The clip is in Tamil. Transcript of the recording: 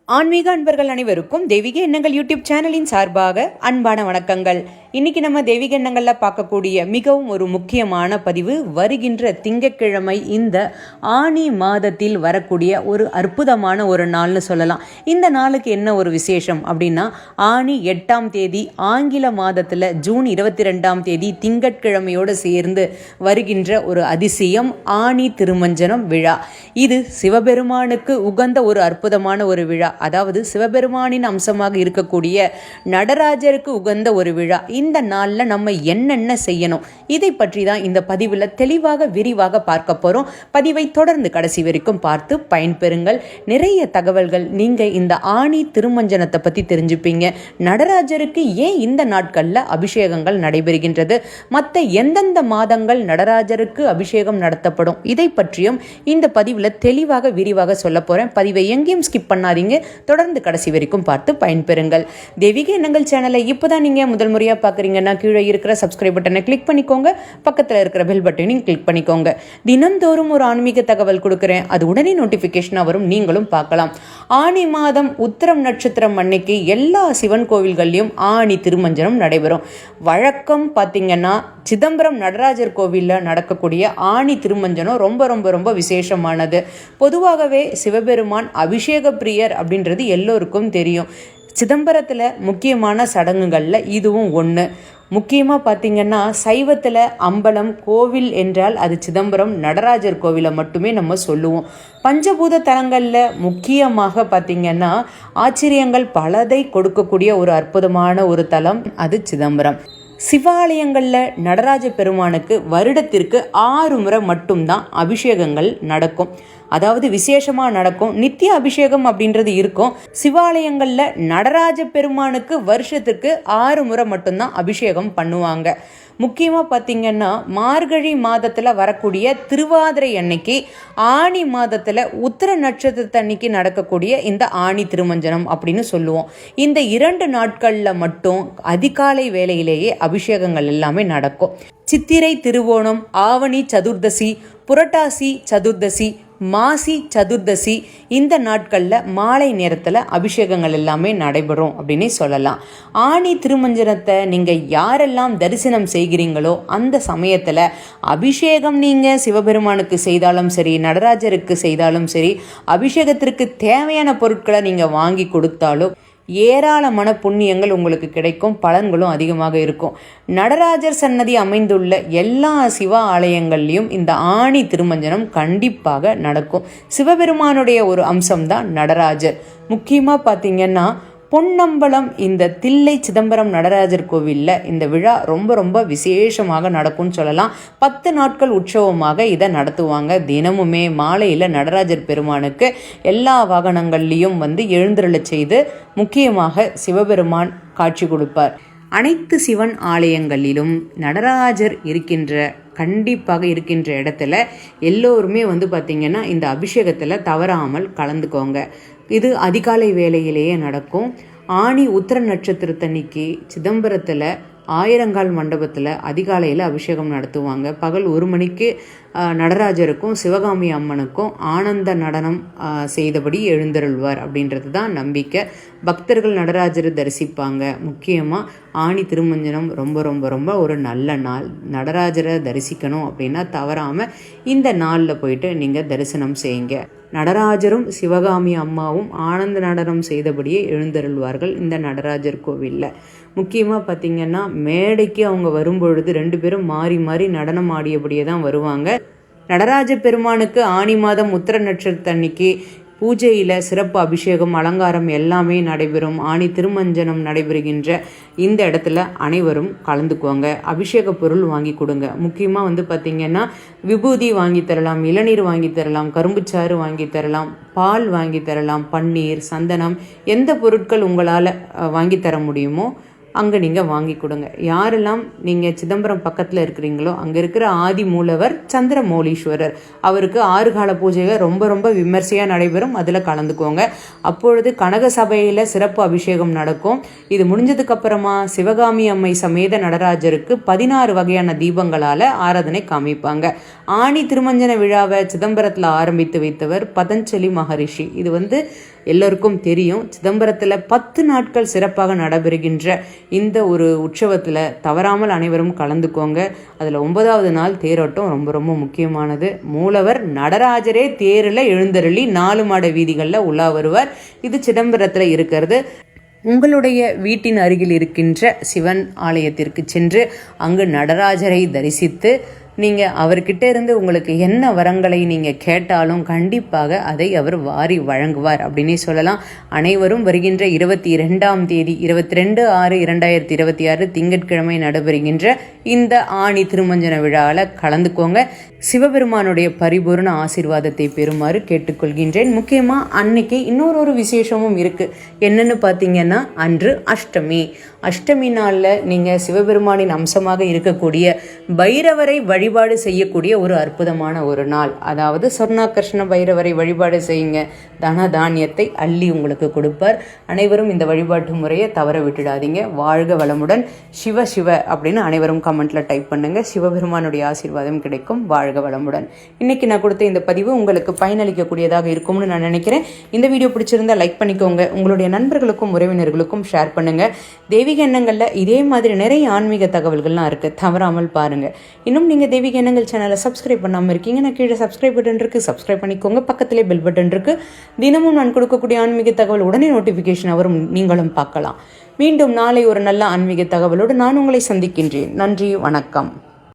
ஆன்மீக அன்பர்கள் அனைவருக்கும் தெய்வீக எண்ணங்கள் யூடியூப் சேனலின் சார்பாக அன்பான வணக்கங்கள். இன்னைக்கு நம்ம தெய்வீக எண்ணங்கள்ல பார்க்கக்கூடிய மிகவும் ஒரு முக்கியமான பதிவு, வருகின்ற திங்கட்கிழமை இந்த ஆனி மாதத்தில் வரக்கூடிய ஒரு அற்புதமான ஒரு நாள்னு சொல்லலாம். இந்த நாளுக்கு என்ன ஒரு விசேஷம் அப்படின்னா, ஆனி 8ஆம் தேதி ஆங்கில மாதத்தில் ஜூன் 22ஆம் தேதி திங்கட்கிழமையோடு சேர்ந்து வருகின்ற ஒரு அதிசயம் ஆனி திருமஞ்சனம் விழா. இது சிவபெருமானுக்கு உகந்த ஒரு அற்புதமான ஒரு விழா. அதாவது சிவபெருமானின் அம்சமாக இருக்கக்கூடிய நடராஜருக்கு உகந்த ஒரு விழா. இந்த நாளில் நம்ம என்னென்ன செய்யணும், இதை பற்றி தான் இந்த பதிவில் தெளிவாக விரிவாக பார்க்க போகிறோம். பதிவை தொடர்ந்து கடைசி வரைக்கும் பார்த்து பயன்பெறுங்கள். நிறைய தகவல்கள் நீங்கள் இந்த ஆனி திருமஞ்சனத்தை பற்றி தெரிஞ்சுப்பீங்க. நடராஜருக்கு ஏன் இந்த நாட்களில் அபிஷேகங்கள் நடைபெறுகின்றது, மற்ற எந்தெந்த மாதங்கள் நடராஜருக்கு அபிஷேகம் நடத்தப்படும், இதை பற்றியும் இந்த பதிவில் தெளிவாக விரிவாக சொல்ல போகிறேன். பதிவை எங்கேயும் ஸ்கிப் பண்ணாதீங்க, தொடர்ந்து கடைசி வரைக்கும் பார்த்து பயன்பெறுங்கள். தெய்வீக எண்ணங்கள் சேனலை இப்போதான் நீங்கள் முதல் முறையாக பார்க்குறீங்கன்னா கீழே இருக்கிற சப்ஸ்கிரைப் பட்டனை கிளிக் பண்ணிக்கோங்க, பக்கத்தில் இருக்கிற பெல் பட்டனையும் கிளிக் பண்ணிக்கோங்க. தினம்தோறும் ஒரு ஆன்மீக தகவல் கொடுக்குறேன், அது உடனே நோட்டிஃபிகேஷனாக வரும், நீங்களும் பார்க்கலாம். ஆனி மாதம் உத்திரம் நட்சத்திரம் அன்னைக்கு எல்லா சிவன் கோவில்கள்லையும் ஆனி திருமஞ்சனம் நடைபெறும். வழக்கம் பார்த்தீங்கன்னா சிதம்பரம் நடராஜர் கோவிலில் நடக்கக்கூடிய ஆனி திருமஞ்சனம் ரொம்ப ரொம்ப ரொம்ப விசேஷமானது. பொதுவாகவே சிவபெருமான் அபிஷேக பிரியர் அப்படின்றது எல்லோருக்கும் தெரியும். சிதம்பரத்தில் முக்கியமான சடங்குகளில் இதுவும் ஒன்று. முக்கியமாக பார்த்திங்கன்னா சைவத்தில் அம்பலம் கோவில் என்றால் அது சிதம்பரம் நடராஜர் கோவிலை மட்டுமே நம்ம சொல்லுவோம். பஞ்சபூத தலங்களில் முக்கியமாக பார்த்திங்கன்னா ஆச்சரியங்கள் பலதை கொடுக்கக்கூடிய ஒரு அற்புதமான ஒரு தலம் அது சிதம்பரம். சிவாலயங்களில் நடராஜ பெருமானுக்கு வருடத்திற்கு 6 முறை மட்டும்தான் அபிஷேகங்கள் நடக்கும். அதாவது விசேஷமாக நடக்கும். நித்திய அபிஷேகம் அப்படின்றது இருக்கும். சிவாலயங்களில் நடராஜ பெருமானுக்கு வருஷத்துக்கு 6 முறை மட்டும்தான் அபிஷேகம் பண்ணுவாங்க. முக்கியமாக பார்த்திங்கன்னா மார்கழி மாதத்தில் வரக்கூடிய திருவாதிரை அன்னைக்கு, ஆனி மாதத்தில் உத்திர நட்சத்திரத்தன்னைக்கு நடக்கக்கூடிய இந்த ஆனி திருமஞ்சனம் அப்படின்னு சொல்லுவோம். இந்த 2 நாட்களில் மட்டும் அதிகாலை வேளையிலேயே அபிஷேகங்கள் எல்லாமே நடக்கும். சித்திரை திருவோணம், ஆவணி சதுர்தசி, புரட்டாசி சதுர்தசி, மாசி சதுர்தசி, இந்த நாட்களில் மாலை நேரத்தில் அபிஷேகங்கள் எல்லாமே நடைபெறும் அப்படின்னு சொல்லலாம். ஆனி திருமஞ்சனத்தை நீங்கள் யாரெல்லாம் தரிசனம் செய்கிறீங்களோ அந்த சமயத்தில் அபிஷேகம் நீங்கள் சிவபெருமானுக்கு செய்தாலும் சரி, நடராஜருக்கு செய்தாலும் சரி, அபிஷேகத்திற்கு தேவையான பொருட்களை நீங்கள் வாங்கி கொடுத்தாலும் ஏராளமான புண்ணியங்கள் உங்களுக்கு கிடைக்கும், பலன்களும் அதிகமாக இருக்கும். நடராஜர் சன்னதி அமைந்துள்ள எல்லா சிவ ஆலயங்கள்லையும் இந்த ஆனி திருமஞ்சனம் கண்டிப்பாக நடக்கும். சிவபெருமானுடைய ஒரு அம்சம்தான் நடராஜர். முக்கியமாக பார்த்தீங்கன்னா பொன்னம்பலம் இந்த தில்லை சிதம்பரம் நடராஜர் கோவிலில் இந்த விழா ரொம்ப ரொம்ப விசேஷமாக நடக்கும்னு சொல்லலாம். 10 நாட்கள் உற்சவமாக இதை நடத்துவாங்க. தினமுமே மாலையில் நடராஜர் பெருமானுக்கு எல்லா வாகனங்கள்லையும் எழுந்தருளச் செய்து முக்கியமாக சிவபெருமான் காட்சி கொடுப்பார். அனைத்து சிவன் ஆலயங்களிலும் நடராஜர் கண்டிப்பாக இருக்கின்ற இடத்துல எல்லோருமே பார்த்திங்கன்னா இந்த அபிஷேகத்தில் தவறாமல் கலந்துக்கோங்க. இது அதிகாலை வேளையிலேயே நடக்கும். ஆனி உத்திர நட்சத்திரத்தன்னைக்கு சிதம்பரத்தில் ஆயிரங்கால் மண்டபத்தில் அதிகாலையில் அபிஷேகம் நடத்துவாங்க. பகல் 1 மணிக்கு நடராஜருக்கும் சிவகாமி அம்மனுக்கும் ஆனந்த நடனம் செய்தபடி எழுந்தருள்வார் அப்படின்றது தான் நம்பிக்கை. பக்தர்கள் நடராஜரை தரிசிப்பாங்க. முக்கியமாக ஆனி திருமஞ்சனம் ரொம்ப ரொம்ப ரொம்ப ஒரு நல்ல நாள். நடராஜரை தரிசிக்கணும் அப்படின்னா தவறாமல் இந்த நாளில் போயிட்டு நீங்கள் தரிசனம் செய்யுங்க. நடராஜரும் சிவகாமி அம்மாவும் ஆனந்த நடனம் செய்தபடியே எழுந்தருள்வார்கள் இந்த நடராஜர் கோவிலில். முக்கியமாக பார்த்திங்கன்னா மேடைக்கு அவங்க வரும்பொழுது 2 பேரும் மாறி மாறி நடனம் ஆடியபடியே தான் வருவாங்க. நடராஜ பெருமானுக்கு ஆனி மாதம் உத்திர நட்சத்திரத்தன்னைக்கு பூஜையில் சிறப்பு அபிஷேகம், அலங்காரம் எல்லாமே நடைபெறும். ஆனி திருமஞ்சனம் நடைபெறுகின்ற இந்த இடத்துல அனைவரும் கலந்துக்குவாங்க. அபிஷேக பொருள் வாங்கி கொடுங்க. முக்கியமாக பார்த்திங்கன்னா விபூதி வாங்கி தரலாம், இளநீர் வாங்கி தரலாம், கரும்புச்சாறு வாங்கி தரலாம், பால் வாங்கி தரலாம், பன்னீர், சந்தனம், எந்த பொருட்கள் உங்களால் வாங்கி தர முடியுமோ அங்கே நீங்கள் வாங்கி கொடுங்க. யாரெல்லாம் நீங்கள் சிதம்பரம் பக்கத்தில் இருக்கிறீங்களோ அங்கே இருக்கிற ஆதி மூலவர் சந்திரமௌலீஸ்வரர், அவருக்கு 6 கால பூஜைகள் ரொம்ப ரொம்ப விமர்சையாக நடைபெறும். அதில் கலந்துக்கோங்க. அப்பொழுது கனக சபையில் சிறப்பு அபிஷேகம் நடக்கும். இது முடிஞ்சதுக்கப்புறமா சிவகாமி அம்மை சமேத நடராஜருக்கு 16 வகையான தீபங்களால் ஆராதனை காமிப்பாங்க. ஆனி திருமஞ்சன விழாவை சிதம்பரத்தில் ஆரம்பித்து வைத்தவர் பதஞ்சலி மகரிஷி. இது எல்லோருக்கும் தெரியும். சிதம்பரத்தில் 10 நாட்கள் சிறப்பாக நடைபெறுகின்ற இந்த ஒரு உற்சவத்தில் தவறாமல் அனைவரும் கலந்துக்கோங்க. அதில் 9வது நாள் தேரோட்டம் ரொம்ப ரொம்ப முக்கியமானது. மூலவர் நடராஜரே தேரில் எழுந்தருளி 4 மாட வீதிகளில் உலா வருவார். இது சிதம்பரத்தில் இருக்கிறது. உங்களுடைய வீட்டின் அருகில் இருக்கின்ற சிவன் ஆலயத்திற்கு சென்று அங்கு நடராஜரை தரிசித்து நீங்கள் அவர்கிட்ட இருந்து உங்களுக்கு என்ன வரங்களை நீங்கள் கேட்டாலும் கண்டிப்பாக அதை அவர் வாரி வழங்குவார் அப்படின்னே சொல்லலாம். அனைவரும் வருகின்ற 22ஆம் தேதி 22/6/2026 திங்கட்கிழமை நடைபெறுகின்ற இந்த ஆணி திருமஞ்சன விழாவில் கலந்துக்கோங்க. சிவபெருமானுடைய பரிபூர்ண ஆசீர்வாதத்தை பெறுமாறு கேட்டுக்கொள்கின்றேன். முக்கியமாக அன்னைக்கு இன்னொரு விசேஷமும் இருக்குது. என்னன்னு பார்த்தீங்கன்னா, அன்று அஷ்டமி நாளில் நீங்கள் சிவபெருமானின் அம்சமாக இருக்கக்கூடிய பைரவரை வழிபாடு செய்யக்கூடிய ஒரு அற்புதமான ஒரு நாள். அதாவது சொர்ணாகர்ஷ்ண பைரவரை வழிபாடு செய்யுங்க. தன தானியத்தை அள்ளி உங்களுக்கு கொடுப்பார். அனைவரும் இந்த வழிபாட்டு முறையை தவற விட்டுடாதீங்க. வாழ்க வளமுடன். சிவ சிவ அப்படின்னு அனைவரும் கமெண்ட்ல டைப் பண்ணுங்க. சிவபெருமானுடைய ஆசீர்வாதம் கிடைக்கும். வாழ்க வளமுடன். இன்னைக்கு நான் கொடுத்த இந்த பதிவு உங்களுக்கு பயனளிக்கக்கூடியதாக இருக்கும்னு நான் நினைக்கிறேன். இந்த வீடியோ பிடிச்சிருந்தா லைக் பண்ணிக்கோங்க. உங்களுடைய நண்பர்களுக்கும் உறவினர்களுக்கும் ஷேர் பண்ணுங்க. தெய்வீக எண்ணங்கள்ல இதே மாதிரி நிறைய ஆன்மீக தகவல்கள்லாம் இருக்கு, தவறாமல் பாருங்க. இன்னும் நீங்க தெய்வீக எண்ணங்கள் சேனலை சப்ஸ்கிரைப் பண்ணாம இருக்கீங்கன்னா கீழே சப்ஸ்கிரைப் பட்டன் இருக்கு, சப்ஸ்கிரைப் பண்ணிக்கோங்க. பக்கத்திலே பெல் பட்டன் இருக்கு. தினமும் நான் கொடுக்கக்கூடிய ஆன்மீக தகவல் உடனே நோட்டிபிகேஷன் வரும், நீங்களும் பார்க்கலாம். மீண்டும் நாளை ஒரு நல்ல ஆன்மீக தகவலோடு நான் உங்களை சந்திக்கின்றேன். நன்றி, வணக்கம்.